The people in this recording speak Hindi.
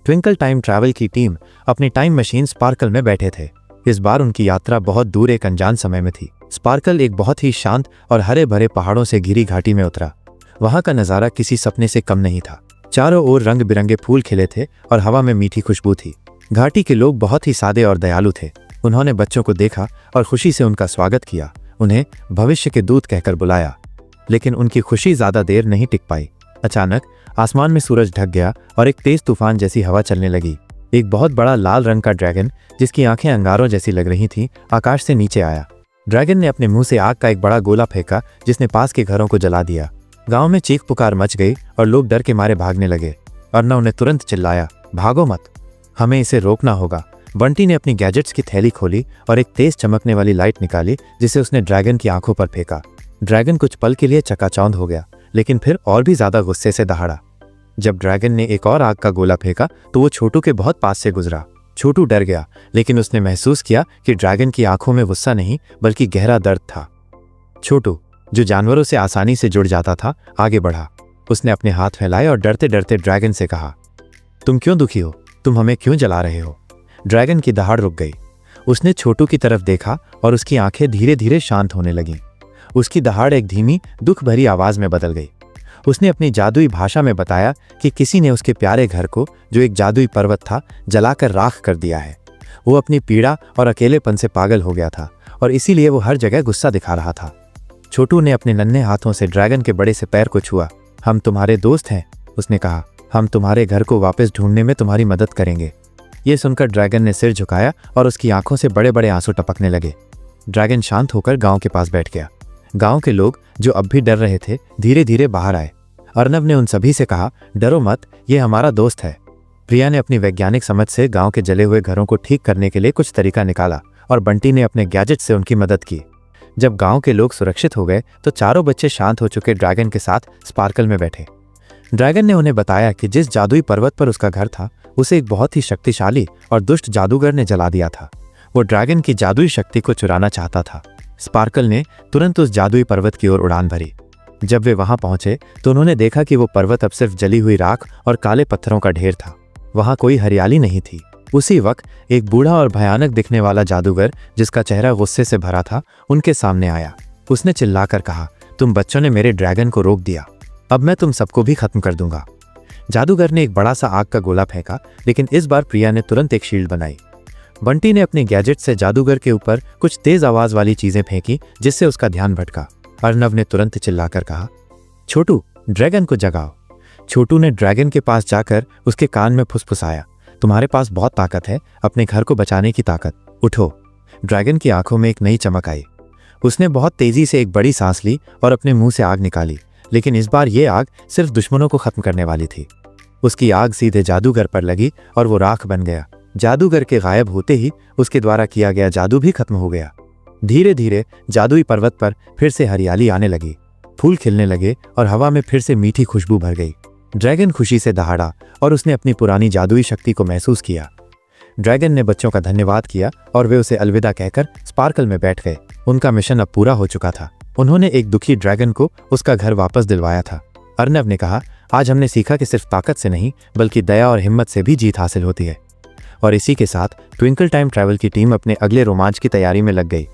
ट्विंकल टाइम ट्रैवल की टीम अपनी टाइम मशीन स्पार्कल में बैठे थे। इस बार उनकी यात्रा बहुत दूर एक अनजान समय में थी। स्पार्कल एक बहुत ही शांत और हरे भरे पहाड़ों से घिरी घाटी में उतरा। वहां का नज़ारा किसी सपने से कम नहीं था। चारों ओर रंग बिरंगे फूल खिले थे और हवा में मीठी खुशबू थी। घाटी के लोग बहुत ही सादे और दयालु थे। उन्होंने बच्चों को देखा और खुशी से उनका स्वागत किया, उन्हें भविष्य के दूत कहकर बुलाया। लेकिन उनकी खुशी ज्यादा देर नहीं टिक पाई। अचानक आसमान में सूरज ढक गया और एक तेज तूफान जैसी हवा चलने लगी। एक बहुत बड़ा लाल रंग का ड्रैगन, जिसकी आंखें अंगारों जैसी लग रही थीं, आकाश से नीचे आया। ड्रैगन ने अपने मुंह से आग का एक बड़ा गोला फेंका, जिसने पास के घरों को जला दिया। गांव में चीख पुकार मच गई और लोग डर के मारे भागने लगे। अर्नव ने तुरंत चिल्लाया, भागो मत, हमें इसे रोकना होगा। बंटी ने अपनी गैजेट्स की थैली खोली और एक तेज चमकने वाली लाइट निकाली, जिसे उसने ड्रैगन की आंखों पर फेंका। ड्रैगन कुछ पल के लिए चकाचौंध हो गया, लेकिन फिर और भी ज्यादा गुस्से से दहाड़ा। जब ड्रैगन ने एक और आग का गोला फेंका तो वो छोटू के बहुत पास से गुजरा। छोटू डर गया, लेकिन उसने महसूस किया कि ड्रैगन की आंखों में गुस्सा नहीं बल्कि गहरा दर्द था। छोटू, जो जानवरों से आसानी से जुड़ जाता था, आगे बढ़ा। उसने अपने हाथ फैलाए और डरते डरते ड्रैगन से कहा, तुम क्यों दुखी हो? तुम हमें क्यों जला रहे हो? ड्रैगन की दहाड़ रुक गई। उसने छोटू की तरफ देखा और उसकी आंखें धीरे धीरे शांत होने लगीं। उसकी दहाड़ एक धीमी, दुख भरी आवाज में बदल गई। उसने अपनी जादुई भाषा में बताया कि किसी ने उसके प्यारे घर को, जो एक जादुई पर्वत था, जलाकर राख कर दिया है। वो अपनी पीड़ा और अकेलेपन से पागल हो गया था और इसीलिए वो हर जगह गुस्सा दिखा रहा था। छोटू ने अपने नन्हे हाथों से ड्रैगन के बड़े से पैर को छुआ। हम तुम्हारे दोस्त हैं, उसने कहा। हम तुम्हारे घर को वापस ढूंढने में तुम्हारी मदद करेंगे। ये सुनकर ड्रैगन ने सिर झुकाया और उसकी आंखों से बड़े बड़े आंसू टपकने लगे। ड्रैगन शांत होकर गांव के पास बैठ गया। गांव के लोग, जो अब भी डर रहे थे, धीरे धीरे बाहर आए। अर्नव ने उन सभी से कहा, डरो मत, ये हमारा दोस्त है। प्रिया ने अपनी वैज्ञानिक समझ से गांव के जले हुए घरों को ठीक करने के लिए कुछ तरीका निकाला और बंटी ने अपने गैजेट से उनकी मदद की। जब गांव के लोग सुरक्षित हो गए तो चारों बच्चे शांत हो चुके ड्रैगन के साथ स्पार्कल में बैठे। ड्रैगन ने उन्हें बताया कि जिस जादुई पर्वत पर उसका घर था, उसे एक बहुत ही शक्तिशाली और दुष्ट जादूगर ने जला दिया था। वो ड्रैगन की जादुई शक्ति को चुराना चाहता था। स्पार्कल ने तुरंत उस जादुई पर्वत की ओर उड़ान भरी। जब वे वहां पहुंचे तो उन्होंने देखा कि वो पर्वत अब सिर्फ जली हुई राख और काले पत्थरों का ढेर था। वहां कोई हरियाली नहीं थी। उसी वक्त एक बूढ़ा और भयानक दिखने वाला जादूगर, जिसका चेहरा गुस्से से भरा था, उनके सामने आया। उसने चिल्लाकर कहा, तुम बच्चों ने मेरे ड्रैगन को रोक दिया, अब मैं तुम सबको भी खत्म कर दूंगा। जादूगर ने एक बड़ा सा आग का गोला फेंका, लेकिन इस बार प्रिया ने तुरंत एक शील्ड बनाई। बंटी ने अपने गैजेट से जादूगर के ऊपर कुछ तेज आवाज वाली चीजें फेंकी, जिससे उसका ध्यान भटका। अर्नव ने तुरंत चिल्लाकर कहा, छोटू, ड्रैगन को जगाओ। छोटू ने ड्रैगन के पास जाकर उसके कान में फुसफुसाया, तुम्हारे पास बहुत ताकत है, अपने घर को बचाने की ताकत, उठो। ड्रैगन की आंखों में एक नई चमक आई। उसने बहुत तेजी से एक बड़ी सांस ली और अपने मुंह से आग निकाली, लेकिन इस बार ये आग सिर्फ दुश्मनों को खत्म करने वाली थी। उसकी आग सीधे जादूगर पर लगी और वो राख बन गया। जादूगर के गायब होते ही उसके द्वारा किया गया जादू भी खत्म हो गया। धीरे धीरे जादुई पर्वत पर फिर से हरियाली आने लगी, फूल खिलने लगे और हवा में फिर से मीठी खुशबू भर गई। ड्रैगन खुशी से दहाड़ा और उसने अपनी पुरानी जादुई शक्ति को महसूस किया। ड्रैगन ने बच्चों का धन्यवाद किया और वे उसे अलविदा कहकर स्पार्कल में बैठ गए। उनका मिशन अब पूरा हो चुका था। उन्होंने एक दुखी ड्रैगन को उसका घर वापस दिलवाया था। अर्नव ने कहा, आज हमने सीखा कि सिर्फ ताकत से नहीं बल्कि दया और हिम्मत से भी जीत हासिल होती है। और इसी के साथ ट्विंकल टाइम ट्रैवल की टीम अपने अगले रोमांच की तैयारी में लग गई।